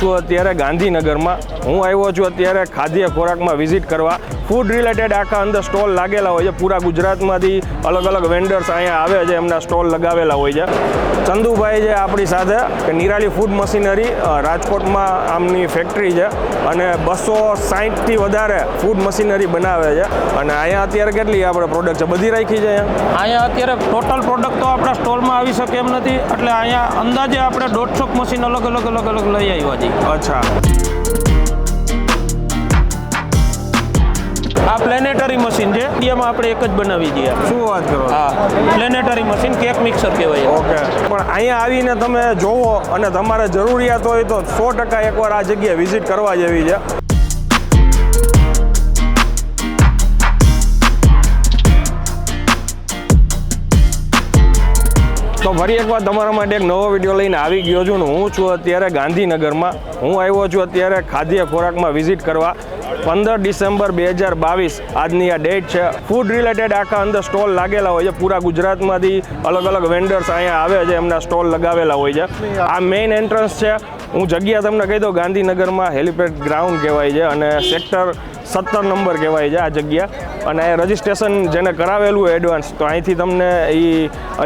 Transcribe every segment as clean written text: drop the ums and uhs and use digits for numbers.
છું અત્યારે ગાંધીનગરમાં. હું આવ્યો છું અત્યારે ખાદ્ય ખોરાકમાં વિઝિટ કરવા. ફૂડ રિલેટેડ આખા અંદર સ્ટોલ લાગેલા હોય છે. પૂરા ગુજરાતમાંથી અલગ અલગ વેન્ડર્સ અહીંયા આવે છે, એમના સ્ટોલ લગાવેલા હોય છે. ચંદુભાઈ છે આપણી સાથે, કે નિરાલી ફૂડ મશીનરી રાજકોટમાં આમની ફેક્ટરી છે અને 260થી વધારે ફૂડ મશીનરી બનાવે છે. અને અહીંયા અત્યારે કેટલી આપણે પ્રોડક્ટ છે, બધી રાખી છે અહીંયા અત્યારે ટોટલ પ્રોડક્ટ તો આપણા સ્ટોલમાં આવી શકે એમ નથી, એટલે અહીંયા અંદાજે આપણે 150 મશીન અલગ લઈ આવ્યા છીએ. અચ્છા, આ પ્લેનેટરી મશીન છે, એમાં આપણે એક જ બનાવી દઈએ. શું વાત કરો? હા, પ્લેનેટરી મશીન, કેક મિક્સર કહેવાય. ઓકે, પણ અહીંયા આવીને તમે જોવો અને તમારે જરૂરિયાત હોય તો 100% એકવાર આ જગ્યાએ વિઝિટ કરવા જેવી છે. તો ફરી એકવાર તમારા માટે એક નવો વિડીયો લઈને આવી ગયો છું. હું છું અત્યારે ગાંધીનગરમાં. હું આવ્યો છું અત્યારે ખાદ્ય ખોરાકમાં વિઝિટ કરવા. 15 ડિસેમ્બર 2022 આજની આ ડેટ છે. ફૂડ રિલેટેડ આખા અંદર સ્ટોલ લાગેલા હોય છે. પૂરા ગુજરાતમાંથી અલગ અલગ વેન્ડર્સ અહીંયા આવે છે, એમના સ્ટોલ લગાવેલા હોય છે. આ મેઇન એન્ટ્રન્સ છે. હું જગ્યા તમને કહી દઉં, ગાંધીનગરમાં હેલિપેડ ગ્રાઉન્ડ કહેવાય છે અને સેક્ટર 17 નંબર કહેવાય છે આ જગ્યા. અને રજિસ્ટ્રેશન જેને કરાવેલું હોય એડવાન્સ, તો અહીંથી તમને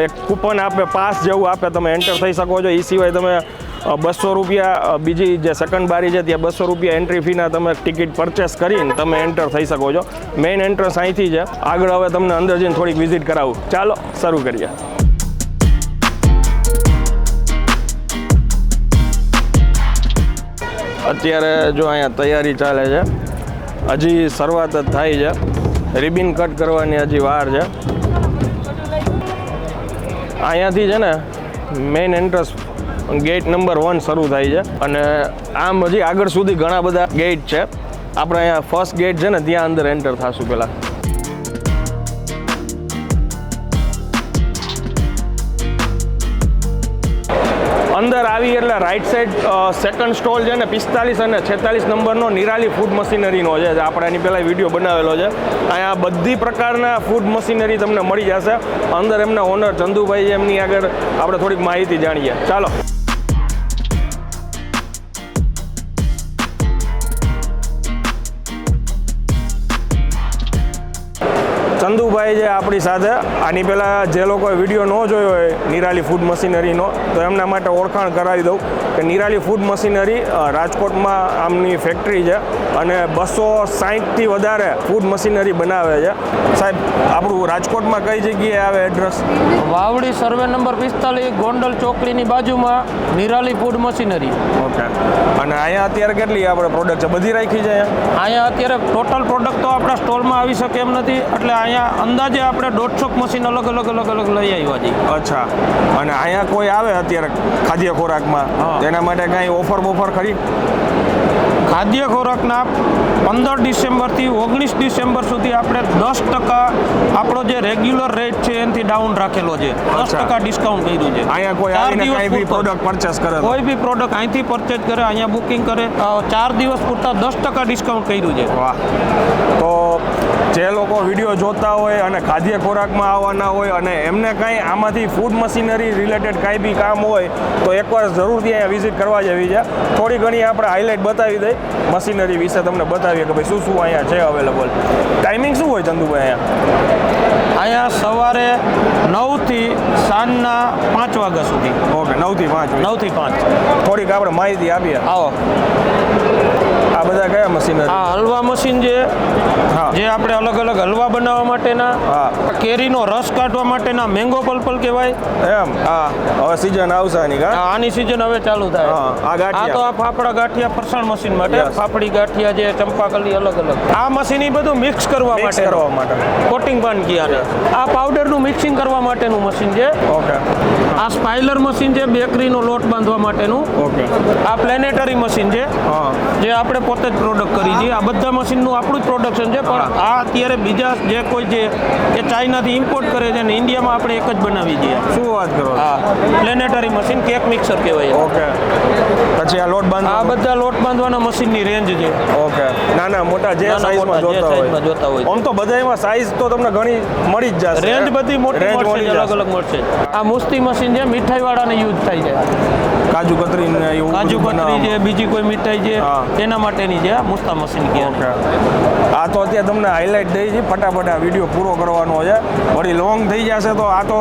એક કૂપન આપે, પાસ જેવું આપે, તમે એન્ટર થઈ શકો છો. એ સિવાય તમે 200 રૂપિયા, બીજી જે સેકન્ડ બારી છે ત્યાં 200 રૂપિયા એન્ટ્રી ફીના તમે ટિકિટ પરચેસ કરીને તમે એન્ટર થઈ શકો છો. મેઇન એન્ટ્રન્સ અહીંથી છે. આગળ હવે તમને અંદર જઈને થોડીક વિઝિટ કરાવું. ચાલો શરૂ કરીએ. અત્યારે જો અહીંયા તૈયારી ચાલે છે, હજી શરૂઆત જ થાય છે. રિબિન કટ કરવાની હજી વાર છે. અહીંયાથી છે ને મેઇન એન્ટ્રન્સ ગેટ નંબર 1 શરૂ થાય છે અને આમ હજી આગળ સુધી ઘણા બધા ગેટ છે. આપણે અહીંયા ફર્સ્ટ ગેટ છે ને ત્યાં અંદર એન્ટર થશું પહેલાં. અંદર આવી એટલે રાઈટ સાઈડ સેકન્ડ સ્ટોલ છે ને 45 અને 46 નંબરનો નિરાલી ફૂડ મશીનરીનો છે. આપણે એની પહેલાં વિડીયો બનાવેલો છે. અહીંયા બધી પ્રકારના ફૂડ મશીનરી તમને મળી જશે. અંદર એમના ઓનર ચંદુભાઈ છે, એમની આગળ આપણે થોડીક માહિતી જાણીએ. ચાલો. ચંદુભાઈ છે આપણી સાથે. આની પહેલાં જે લોકોએ વિડીયો ન જોયો હોય નિરાલી ફૂડ મશીનરીનો, તો એમના માટે ઓળખાણ કરાવી દઉં કે નિરાલી ફૂડ મશીનરી રાજકોટમાં આમની ફેક્ટરી છે અને 260થી વધારે ફૂડ મશીનરી બનાવે છે. સાહેબ, આપણું રાજકોટમાં કઈ જગ્યાએ આવે address? Vavdi survey number 45, Gondal ચોકડીની બાજુમાં નિરાલી ફૂડ મશીનરી. ઓકે, અને અહીંયા અત્યારે કેટલી આપણે પ્રોડક્ટ છે, બધી રાખી છે અહીંયા અત્યારે ટોટલ પ્રોડક્ટ તો આપણા સ્ટોલમાં આવી શકે એમ નથી, એટલે અહીંયા અંદાજે આપણે 150 મશીન અલગ લઈ આવ્યા છીએ. અચ્છા, અને અહીંયા કોઈ આવે અત્યારે ખાદ્ય ખોરાકમાં, તેના માટે કાંઈ ઓફર ખરી? ખાદ્ય ખોરાકના 15 ડિસેમ્બરથી 19 ડિસેમ્બર સુધી આપણે 10% આપણો જે રેગ્યુલર રેટ છે એનાથી ડાઉન રાખેલો છે. 10% ડિસ્કાઉન્ટ કર્યું છે. અહીંયા કોઈ આવીને કાંઈ બી પ્રોડક્ટ પરચેસ કરે, કોઈ બી પ્રોડક્ટ અહીંથી પરચેસ કરે, અહીંયા બુકિંગ કરે, 4 દિવસ પૂરતા 10% ડિસ્કાઉન્ટ કર્યું છે. વાહ! તો જે લોકો વિડીયો જોતા હોય અને ખાદ્ય ખોરાકમાં આવવાના હોય અને એમને કાંઈ આમાંથી ફૂડ મશીનરી રિલેટેડ કાંઈ બી કામ હોય, તો એકવાર જરૂરથી અહીંયા વિઝિટ કરવા જેવી છે. થોડી ઘણી આપણે હાઇલાઇટ બતાવી દઈએ મશીનરી વિશે, તમને બતાવીએ કે ભાઈ શું શું અહીંયા છે અવેલેબલ. ટાઈમિંગ શું હોય ચંદુભાઈ અહીંયા? સવારે 9 થી સાંજના 5 વાગ્યા સુધી. ઓકે, 9 થી 5. 9 થી 5. થોડીક આપણે માહિતી આપીએ. આવો. આ બધા કયા મશીનરી? આ હલવા મશીન છે, જે આપણે અલગ હલવા બનાવવા માટેના, કેરીનો રસ કાઢવા માટેના, મેંગો પલ્પલ કહેવાય એમ. હા, હવે સીઝન આવશે આની. આની સીઝન હવે ચાલુ થાય. આ તો આ ફાફડા ગાંઠિયા ફરસાણ મશીન માટે, ફાફડી ગાંઠિયા જે ચંપાકલી અલગ. આ મશીન એ બધું મિક્સ કરવા માટે કોટિંગ પણ કિયાને. આ પાવડરનું મિક્સિંગ કરવા માટેનું મશીન છે. ઓકે. આ સ્પાઇલર મશીન છે, બેકરીનો લોટ બાંધવા માટેનું. ઓકે. આ પ્લેનેટરી મશીન છે, જે આપણે પોતે જ પ્રોડક્ટ કરી છે. આ બધા મશીનનું આપણું જ પ્રોડક્શન છે, પણ આ અત્યારે બીજા જે કોઈ છે એ ચાઇનાથી ઇમ્પોર્ટ કરે છે અને ઇન્ડિયામાં આપણે એક જ બનાવી દઈએ. શું વાત કરો? હા, પ્લેનેટરી મશીન, કેક મિક્સર કહેવાય. ઓકે. પછી આ લોટ બાંધવા, આ બધા લોટ બાંધવાના મશીનની રેન્જ છે. ઓકે. નાના મોટા જે સાઈઝમાં જોતા હોય. આમ તો બધામાં સાઈઝ તો તમને ઘણી મળી જ જશે. રેન્જ બધી મોટી મળશે, અલગ મળશે. આ મુસ્તી મશીન છે, મીઠાઈ વાળાને યુઝ થાય છે. કાજુ કતરી ને એવું કાજુ બધું કતરી છે, બીજી કોઈ મીઠાઈ છે હા. તેના માટેની છે આ મુસ્તા મશીન કહેવાય. આ તો અત્યારે તમને હાઇલાઇટ દઈ છે, ફટાફટ આ વિડીયો પૂરો કરવાનો છે, વળી લોંગ થઈ જશે. તો આ તો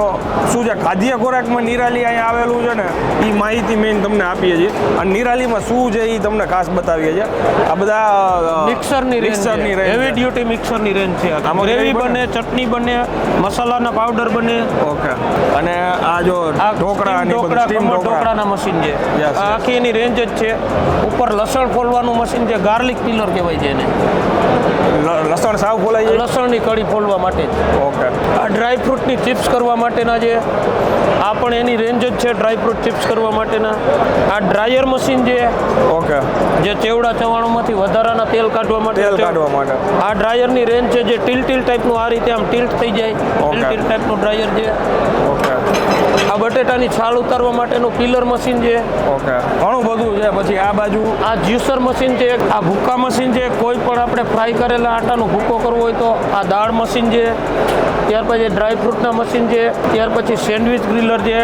શું છે, ખાદ્ય ખોરાકમાં નિરાલી અહીંયા આવેલું છે ને એ માહિતી મેઇન તમને આપીએ છીએ. અને નિરાલીમાં શું છે એ તમને ખાસ બતાવીએ છીએ. આ બધા મિક્સરની રેન્જ, હેવી ડ્યુટી મિક્સરની રેન્જ છે. આમાં ગ્રેવી બને, ચટણી બને, મસાલાના પાવડર બને. ઓકે. અને આ જો ઢોકળા ઢોકળાના મશીન છે. Yes. આ આખી એની રેન્જ જ છે. ઉપર લસણ ફોલવાનું મશીન છે, ગાર્લિક પિલર કહેવાય છે એને. લસણ સાવ ખોલાય છે. લસણની કળી ફોલવા માટે જ. ઓકે. આ ડ્રાય ફ્રૂટની ચિપ્સ કરવા માટેના છે. આ પણ એની રેન્જ જ છે, ડ્રાય ફ્રૂટ ચિપ્સ કરવા માટેના. આ ડ્રાયર મશીન છે. ઓકે. જે ચેવડા ચવાણોમાંથી વધારાના તેલ કાઢવા માટે તેલ છે. કાઢવા માટે. આ ડ્રાયરની રેન્જ છે, જે ટીલ ટાઈપનું આ રીતે આમ ટિલ્ટ થઈ જાય. ટીલ ટાઈપનું ડ્રાયર છે. ઓકે. આ બટેટાની છાલ ઉતારવા માટેનું પીલર મશીન છે. ઓકે. ઘણું બધું છે. પછી આ બાજુ આ જ્યુસર મશીન છે. આ ભૂક્કા મશીન છે. કોઈ પણ આપણે ફ્રાય કરેલા આટાનો ભૂક્કો કરવો હોય તો આ દાળ મશીન છે. ત્યાર પછી ડ્રાય ફ્રૂટના મશીન છે. ત્યાર પછી સેન્ડવિચ ગ્રીલર છે,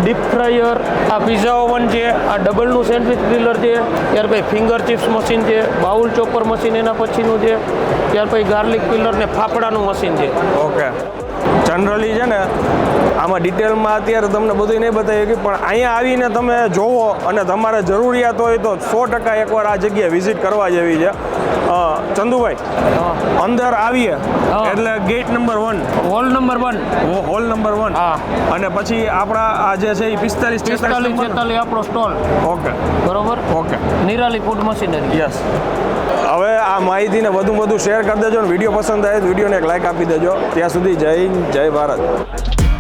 ડીપ ફ્રાયર, આ પિઝા ઓવન છે, આ ડબલનું સેન્ડવિચ ગ્રીલર છે. ત્યાર પછી ફિંગર ચિપ્સ મશીન છે, બાઉલ ચોપર મશીન એના પછીનું છે. ત્યાર પછી ગાર્લિક પિલર ને ફાફડાનું મશીન છે. ઓકે. જનરલી છે ને આમાં ડિટેલમાં અત્યારે તમને બધું નહીં બતાવી કે પણ અહીંયા આવીને તમે જોવો અને તમારે જરૂરિયાત હોય તો 100% એકવાર આ જગ્યાએ વિઝિટ કરવા જેવી છે. ચંદુભાઈ, અંદર આવીએ એટલે gate number 1, hall number 1, hall number 1. હા. અને પછી આપણા આ જે છે એ 45-46 આપણો સ્ટોલ. ઓકે. બરોબર. Okay. Nirali food machinery. Yes. હવે આ માહિતીને વધુ શેર કરી દેજો. ને વિડીયો પસંદ આવે તો વિડીયોને એક લાઈક આપી દેજો. ત્યાં સુધી જય હિન્દ, જય ભારત.